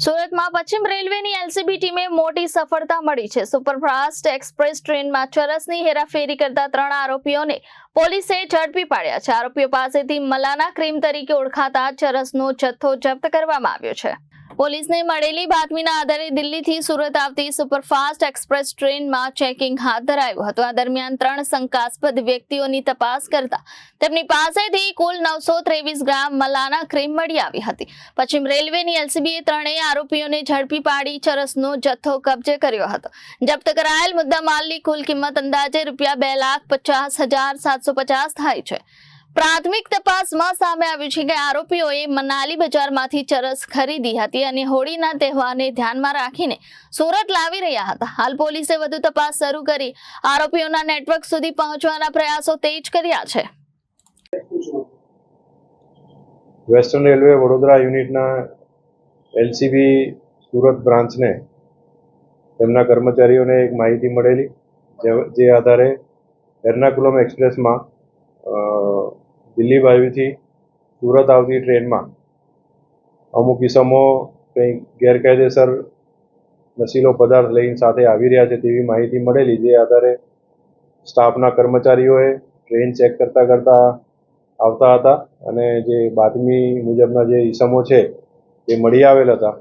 સુરતમાં પશ્ચિમ રેલવેની એલસીબી ટીમે મોટી સફળતા મળી છે। સુપરફાસ્ટ એક્સપ્રેસ ટ્રેનમાં ચરસની હેરાફેરી કરતા 3 આરોપીઓને પોલીસે ઝડપી પાડ્યા છે। આરોપીઓ પાસેથી મલાના ક્રીમ તરીકે ઓળખાતા ચરસનો જથ્થો જપ્ત કરવામાં આવ્યો છે। પોલીસને મળેલી બાતમીના આધારે દિલ્હીથી સુરત આવતી સુપરફાસ્ટ એક્સપ્રેસ ટ્રેનમાં ચેકિંગ હાથ ધરાયું હતું। આ દરમિયાન 3 શંકાસ્પદ વ્યક્તિઓની તપાસ કરતા તેમની પાસેથી કુલ 923 ગ્રામ મલાના ક્રીમ મળી આવી હતી। પશ્ચિમ રેલવેની એલસીબીએ ત્રણેય આરોપીઓને ઝડપી પાડી ચરસનો જથ્થો કબજે કર્યો હતો। જપ્ત કરાયેલ મુદ્દામાલની કુલ કિંમત અંદાજે ₹2,50,750 થાય છે। પ્રાથમિક તપાસમાં સામે આવ્યું છે કે આરોપીઓએ મનાલી બજારમાંથી ચરસ ખરીદી હતી અને હોળીના તહેવારને ધ્યાનમાં રાખીને સુરત લાવી રહ્યા હતા। હાલ પોલીસે વધુ તપાસ શરૂ કરી આરોપીઓના નેટવર્ક સુધી પહોંચવાના પ્રયાસો તેજ કર્યા છે। વેસ્ટર્ન રેલવે વડોદરા યુનિટના એલસીબી સુરત બ્રાન્ચને તેમના કર્મચારીઓને એક માહિતી મળેલી, જે આધારે એર્નાકુલમ એક્સપ્રેસમાં દિલ્હી બાજુથી સુરત આવતી ટ્રેનમાં અમુક ઇસમો કંઈક ગેરકાયદેસર નશીલો પદાર્થ લઈને સાથે આવી રહ્યા છે તેવી માહિતી મળેલી, જે આધારે સ્ટાફના કર્મચારીઓએ ટ્રેન ચેક કરતા આવતા હતા અને જે બાતમી મુજબના જે ઇસમો છે તે મળી આવેલ હતા,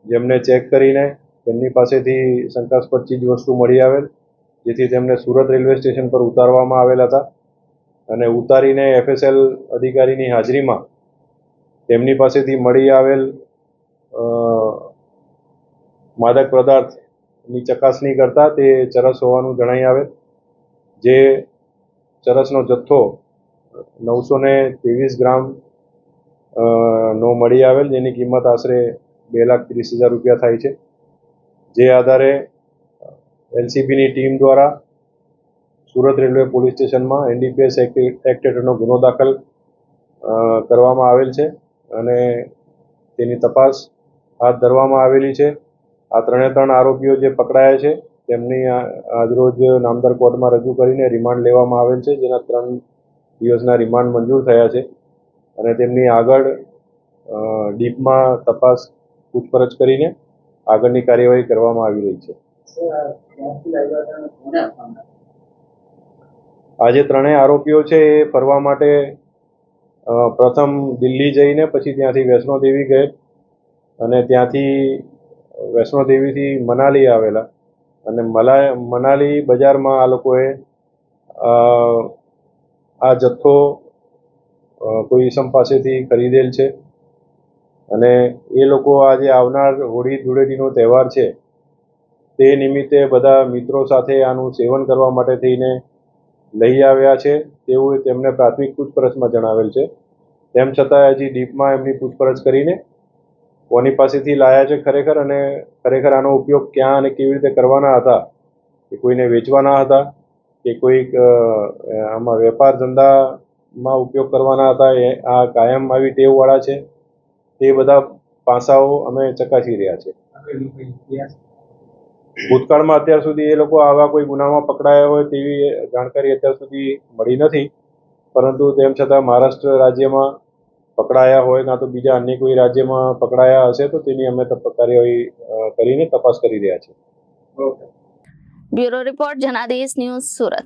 જેમને ચેક કરીને તેમની પાસેથી શંકાસ્પદ ચીજ વસ્તુ મળી આવેલ, જેથી તેમને સુરત રેલવે સ્ટેશન પર ઉતારવામાં આવેલ હતા અને ઉતારીને એફએસએલ અધિકારીની હાજરીમાં તેમની પાસેથી મળી આવેલ માદક પદાર્થની ચકાસણી કરતા તે ચરસ હોવાનું જણાઈ આવેલ, જે ચરસનો જથ્થો 923 ગ્રામ નો મળી આવેલ, જેની કિંમત આશરે ₹2,30,000 થાય છે। જે આધારે એલસીબીની ટીમ દ્વારા સુરત રેલવે પોલીસ સ્ટેશનમાં એનડીપીએસ એક્ટ હેઠળનો ગુનો દાખલ કરવામાં આવેલ છે અને તેની તપાસ હાથ ધરવામાં આવેલી છે। આ 3 આરોપીઓ જે પકડાયા છે તેમની આજરોજ નામદાર કોર્ટમાં રજૂ કરીને રિમાન્ડ લેવામાં આવેલ છે, જેના 3 દિવસના રિમાન્ડ મંજૂર થયા છે અને તેમની આગળ ડીપમાં તપાસ પૂછપરછ કરીને આગળની કાર્યવાહી કરવામાં આવી રહી છે। આજે 3 આરોપીઓ છે એ ફરવા માટે પ્રથમ દિલ્હી જઈને પછી ત્યાંથી વૈષ્ણોદેવી ગયે અને ત્યાંથી વૈષ્ણોદેવીથી મનાલી આવેલા અને મનાલી બજારમાં આ લોકોએ આ જથ્થો કોઈ ઇસમ પાસેથી ખરીદેલ છે અને એ લોકો આજે આવનાર હોળી ધૂળેટીનો તહેવાર છે તે નિમિત્તે બધા મિત્રો સાથે આનું સેવન કરવા માટે થઈને લઈ આવ્યા છે તેવું તેમને પ્રાથમિક પૂછપરછમાં જણાવેલ છે। તેમ છતાં હજી ડીપમાં એમની પૂછપરછ કરીને કોની પાસેથી લાયા છે ખરેખર અને ખરેખર આનો ઉપયોગ ક્યાં અને કેવી રીતે કરવાના હતા, કે કોઈને વેચવાના હતા કે કોઈક આમાં વેપાર ધંધામાં ઉપયોગ કરવાના હતા, આ કાયમ આવી ટેવવાળા છે, તે બધા પાસાઓ અમે ચકાસી રહ્યા છે। ભૂતકાળમાં અત્યાર સુધી એ લોકો આવા કોઈ ગુનામાં પકડાયા હોય તેવી જાણકારી અત્યાર સુધી મળી નથી, પરંતુ તેમ છતાં મહારાષ્ટ્ર રાજ્યમાં પકડાયા હોય કાં તો બીજા અન્ય કોઈ રાજ્યમાં પકડાયા હશે તો તેની અમે કાર્યવાહી કરીને તપાસ કરી રહ્યા છીએ। Bureau report Janadesh news Surat.